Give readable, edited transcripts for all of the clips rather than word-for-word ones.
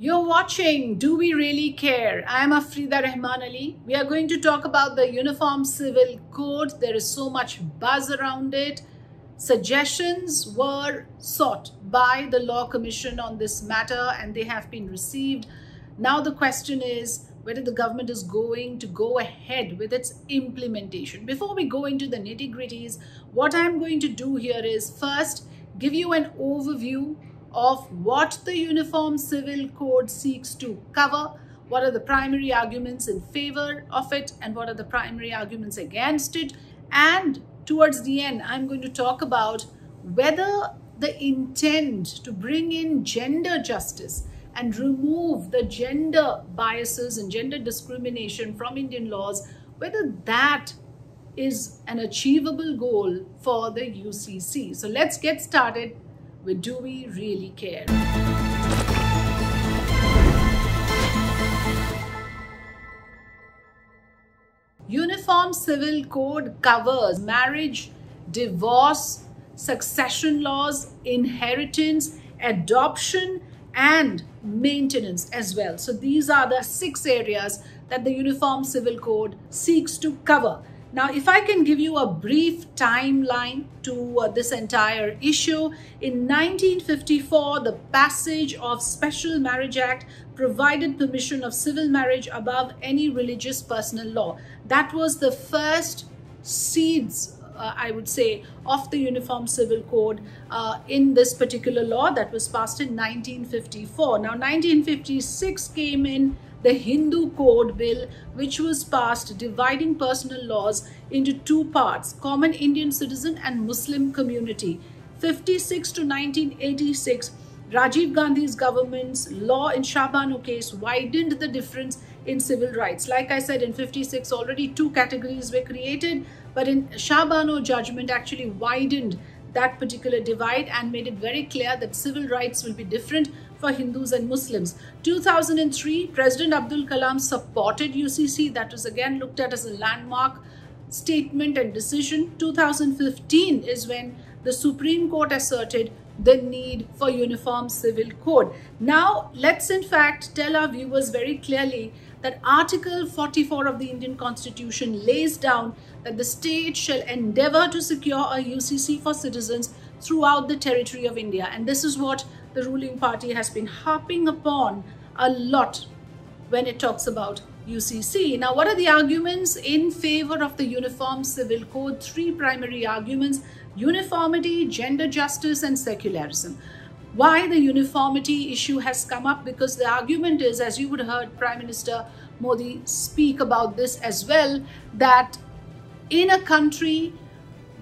You're watching Do We Really Care? I'm Afrida Rahman Ali. We are going to talk about the Uniform Civil Code. There is so much buzz around it. Suggestions were sought by the Law Commission on this matter and they have been received. Now the question is whether the government is going to go ahead with its implementation. Before we go into the nitty-gritties, what I'm going to do here is first give you an overview of what the Uniform Civil Code seeks to cover, what are the primary arguments in favor of it, and what are the primary arguments against it. And towards the end, I'm going to talk about whether the intent to bring in gender justice and remove the gender biases and gender discrimination from Indian laws, whether that is an achievable goal for the UCC. So let's get started with Do We Really Care? Uniform Civil Code covers marriage, divorce, succession laws, inheritance, adoption, and maintenance as well. So these are the 6 areas that the Uniform Civil Code seeks to cover. Now, if I can give you a brief timeline to this entire issue, in 1954, the passage of Special Marriage Act provided permission of civil marriage above any religious personal law. That was the first seeds, I would say, of the Uniform Civil Code in this particular law that was passed in 1954. Now, 1956 came in the Hindu Code Bill, which was passed, dividing personal laws into 2 parts, common Indian citizen and Muslim community. 56 to 1986, Rajiv Gandhi's government's law in Shah Bano case widened the difference in civil rights. Like I said, in 56, already 2 categories were created, but in Shah Bano judgment actually widened that particular divide and made it very clear that civil rights will be different for Hindus and Muslims. 2003, President Abdul Kalam supported UCC. That was again looked at as a landmark statement and decision. 2015 is when the Supreme Court asserted the need for Uniform Civil Code. Now, let's in fact tell our viewers very clearly that Article 44 of the Indian Constitution lays down that the state shall endeavor to secure a UCC for citizens throughout the territory of India. And this is what the ruling party has been harping upon a lot when it talks about UCC. Now, what are the arguments in favor of the Uniform Civil Code? 3 primary arguments: uniformity, gender justice, and secularism. Why the uniformity issue has come up? Because the argument is, as you would have heard Prime Minister Modi speak about this as well, that in a country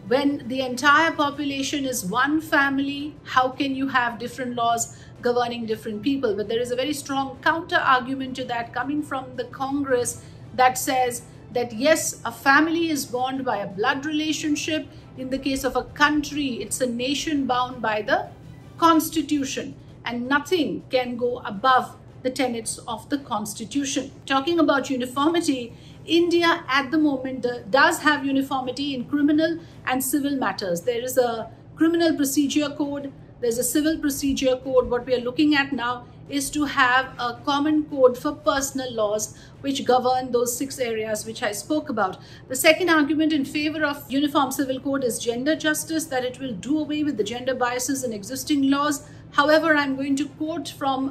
when the entire population is one family, how can you have different laws governing different people? But there is a very strong counter argument to that coming from the Congress that says that yes, a family is bound by a blood relationship. In the case of a country, it's a nation bound by the Constitution, and nothing can go above the tenets of the Constitution. Talking about uniformity, India at the moment does have uniformity in criminal and civil matters. There is a criminal procedure code, there's a civil procedure code. What we are looking at now is to have a common code for personal laws which govern those 6 areas which I spoke about. The second argument in favor of Uniform Civil Code is gender justice, that it will do away with the gender biases in existing laws. However, I'm going to quote from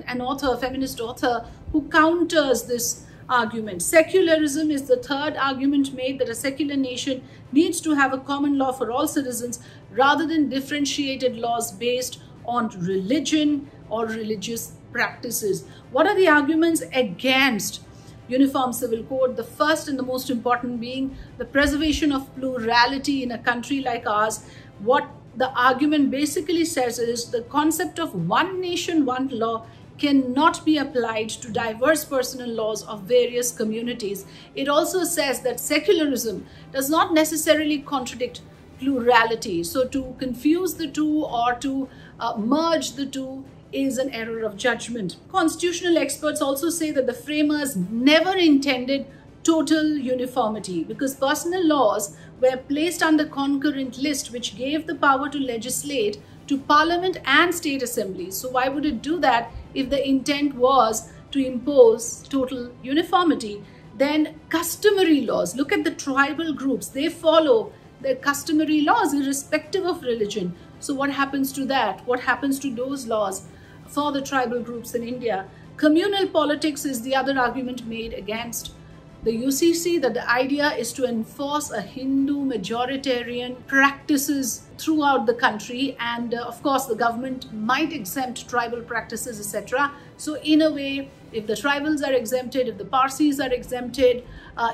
an author, a feminist author, who counters this argument. Secularism is the third argument made, that a secular nation needs to have a common law for all citizens rather than differentiated laws based on religion or religious practices. What are the arguments against Uniform Civil Code? The first and the most important being the preservation of plurality in a country like ours. What the argument basically says is the concept of one nation, one law cannot be applied to diverse personal laws of various communities. It also says that secularism does not necessarily contradict plurality. So to confuse the two or to merge the two is an error of judgment. Constitutional experts also say that the framers never intended total uniformity because personal laws were placed under concurrent list, which gave the power to legislate to Parliament and state assemblies. So why would it do that if the intent was to impose total uniformity? Then customary laws. Look at the tribal groups. They follow their customary laws irrespective of religion. So what happens to that? What happens to those laws for the tribal groups in India? Communal politics is the other argument made against the UCC, that the idea is to enforce a Hindu majoritarian practices throughout the country, and of course the government might exempt tribal practices, etc. So in a way, if the tribals are exempted, if the Parsis are exempted,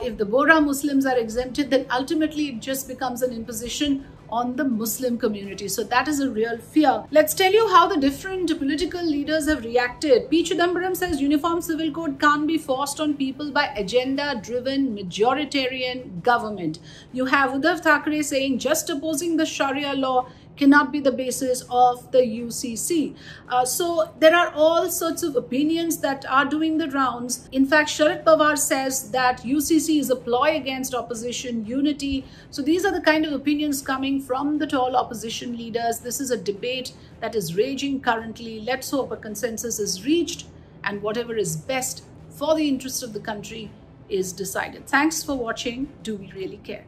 if the Bora Muslims are exempted, then ultimately it just becomes an imposition on the Muslim community. So that is a real fear. Let's tell you how the different political leaders have reacted. P. Chidambaram says uniform civil code can't be forced on people by agenda-driven majoritarian government. You have Uddhav Thackeray saying just opposing the Sharia law cannot be the basis of the UCC. So there are all sorts of opinions that are doing the rounds. In fact, Sharad Pawar says that UCC is a ploy against opposition unity. So these are the kind of opinions coming from the tall opposition leaders. This is a debate that is raging currently. Let's hope a consensus is reached and whatever is best for the interest of the country is decided. Thanks for watching. Do we really care?